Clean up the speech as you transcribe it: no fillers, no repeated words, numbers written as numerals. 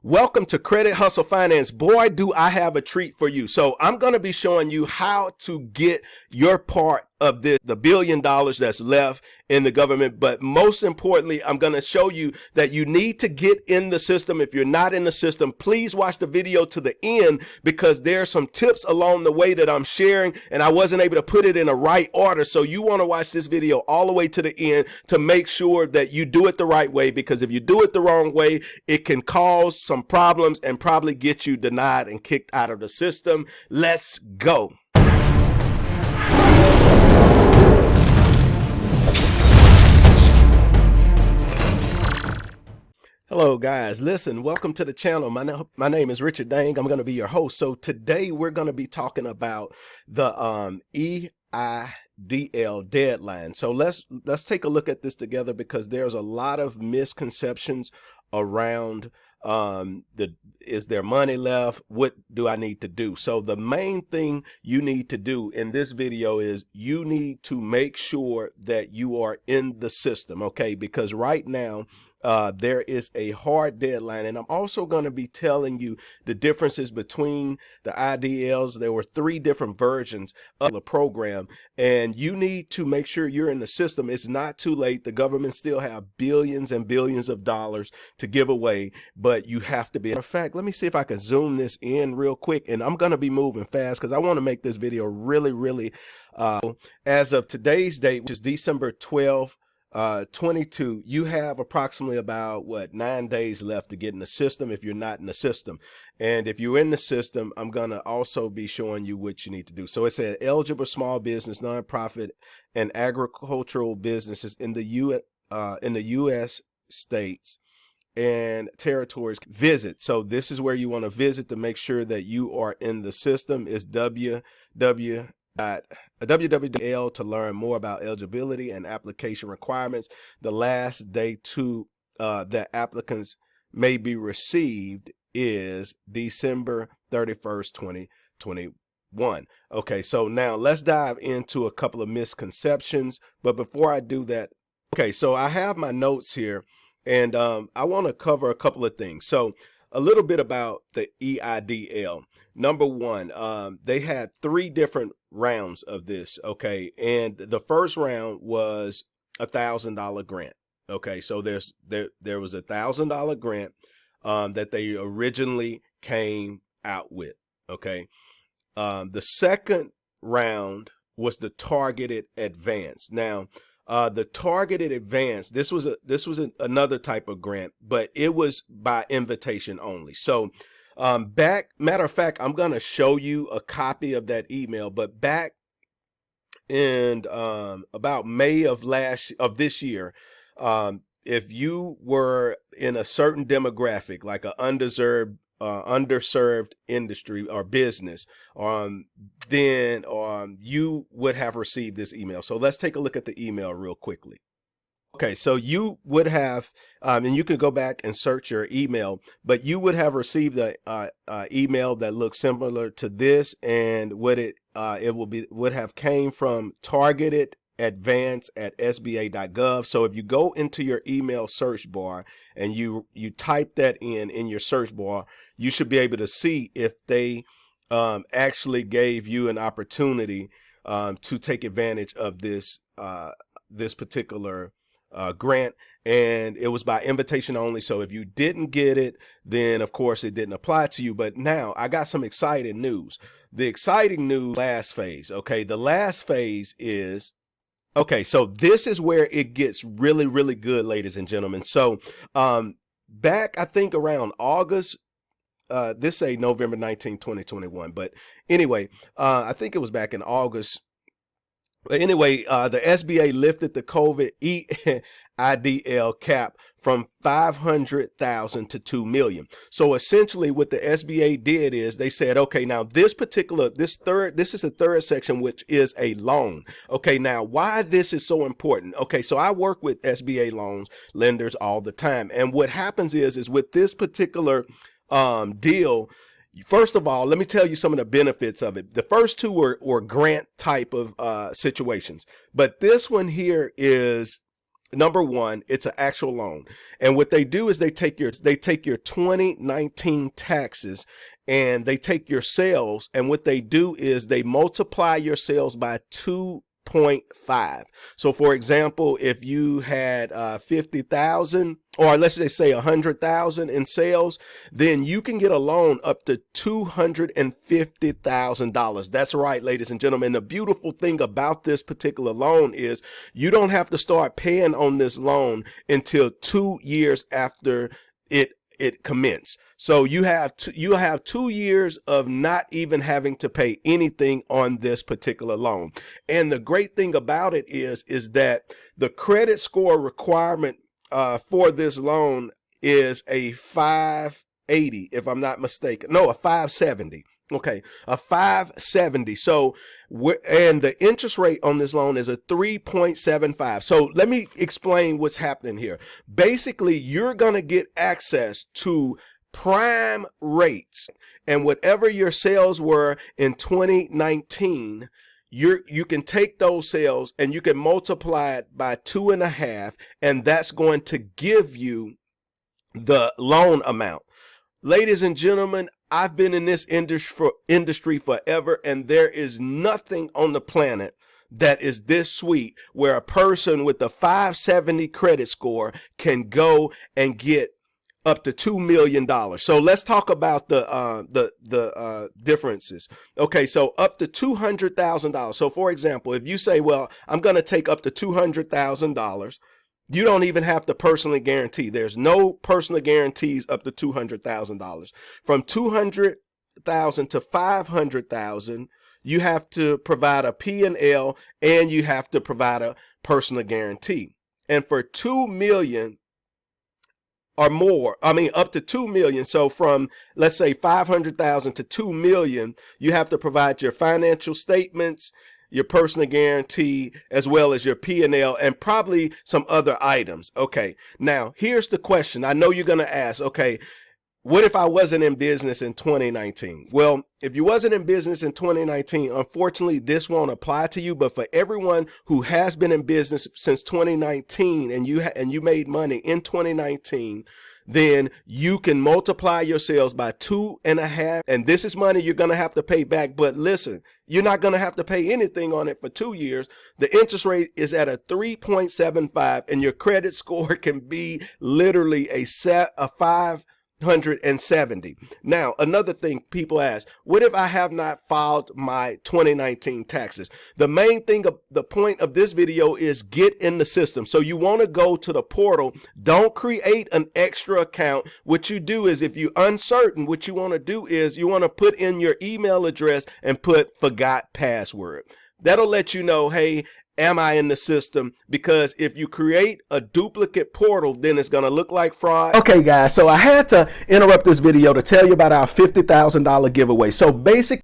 Welcome to Credit Hustle Finance. Boy, do I have a treat for you. So I'm going to be showing you how to get your part of the $1 billion that's left in the government. But most importantly, I'm going to show you that you need to get in the system. If you're not in the system, please watch the video to the end, because there are some tips along the way that I'm sharing and I wasn't able to put it in the right order. So you want to watch this video all the way to the end to make sure that you do it the right way, because if you do it the wrong way, it can cause some problems and probably get you denied and kicked out of the system. Let's go. Hello guys, listen, welcome to the channel. My name is Richard Dang. I'm going to be your host. So today we're going to be talking about the EIDL deadline. So let's take a look at this together, because there's a lot of misconceptions around is there money left? What do I need to do? So the main thing you need to do in this video is you need to make sure that you are in the system, okay? Because right now there is a hard deadline, and I'm also going to be telling you the differences between the IDLs. There were 3 different versions of the program, and you need to make sure you're in the system. It's not too late. The government still have billions and billions of dollars to give away, but you have to be. In fact, let me see if I can zoom this in real quick, and I'm going to be moving fast because I want to make this video really as of today's date, which is December 12th, 22, you have approximately about 9 days left to get in the system if you're not in the system. And if you're in the system, I'm going to also be showing you what you need to do. So it said eligible small business, nonprofit, and agricultural businesses in the U.S. states and territories visit. So this is where you want to visit to make sure that you are in the system. Is www to learn more about eligibility and application requirements. The last day to that applicants may be received is December 31st, 2021. Okay, so now let's dive into a couple of misconceptions. But before I do that, okay, so I have my notes here, and I want to cover a couple of things. So a little bit about the EIDL. Number one, they had 3 different rounds of this, okay, and the first round was $1,000 grant. Okay, so there was $1,000 grant that they originally came out with. Okay, the second round was the targeted advance. Now, the targeted advance, this was another type of grant, but it was by invitation only. So matter of fact, I'm going to show you a copy of that email, but back in about May of this year, if you were in a certain demographic, like an underserved industry or business, then you would have received this email. So let's take a look at the email real quickly. Okay, so you would have, and you can go back and search your email, but you would have received a email that looks similar to this, and what it would have came from Targeted Advance at SBA.gov. So if you go into your email search bar and you type that in your search bar, you should be able to see if they actually gave you an opportunity to take advantage of this particular grant, and it was by invitation only. So if you didn't get it, then of course it didn't apply to you. But now I got some exciting news. The exciting news, last phase. Okay, the last phase is, okay, so this is where it gets really good, ladies and gentlemen. So back, I think around August, this say November 19, 2021, but anyway, I think it was back in August. But anyway, the SBA lifted the COVID EIDL cap from 500,000 to 2 million. So essentially what the SBA did is they said, okay, now this is the third section, which is a loan. Okay, now why this is so important. Okay, so I work with SBA loans lenders all the time. And what happens is with this particular deal, first of all, let me tell you some of the benefits of it. The first 2 were grant type of situations, but this one here is Number one, it's an actual loan. And what they do is they take your 2019 taxes and they take your sales, and what they do is they multiply your sales by 2.5. So for example, if you had 50,000, or let's just say 100,000 in sales, then you can get a loan up to $250,000. That's right, ladies and gentlemen. The beautiful thing about this particular loan is you don't have to start paying on this loan until 2 years after it commenced. So you have 2 years of not even having to pay anything on this particular loan. And the great thing about it is that the credit score requirement for this loan is a 580, if I'm not mistaken. No, a 570. Okay, a 570. So, and the interest rate on this loan is a 3.75. So let me explain what's happening here. Basically, you're going to get access to prime rates, and whatever your sales were in 2019, you can take those sales and you can multiply it by 2.5, and that's going to give you the loan amount. Ladies and gentlemen, I've been in this industry forever, and there is nothing on the planet that is this sweet where a person with a 570 credit score can go and get up to $2 million. So let's talk about the differences. Okay, so up to $200,000. So for example, if you say, well, I'm going to take up to $200,000, you don't even have to personally guarantee. There's no personal guarantees up to $200,000. From $200,000 to $500,000, you have to provide a P&L and you have to provide a personal guarantee. And for $2 million or more, up to $2 million. So from, let's say, 500,000 to $2 million, you have to provide your financial statements, your personal guarantee, as well as your P&L, and probably some other items. Okay, now here's the question. I know you're going to ask, okay, what if I wasn't in business in 2019? Well, if you wasn't in business in 2019, unfortunately, this won't apply to you. But for everyone who has been in business since 2019 and you made money in 2019, then you can multiply your sales by 2.5. And this is money you're going to have to pay back. But listen, you're not going to have to pay anything on it for 2 years. The interest rate is at a 3.75, and your credit score can be literally a 570. Now, another thing people ask, what if I have not filed my 2019 taxes? The main thing, the point of this video is get in the system. So you want to go to the portal. Don't create an extra account. What you do is, if you're uncertain, what you want to do is you want to put in your email address and put forgot password. That'll let you know, hey, am I in the system? Because if you create a duplicate portal, then it's going to look like fraud. Okay, guys, so I had to interrupt this video to tell you about our $50,000 giveaway. So basically,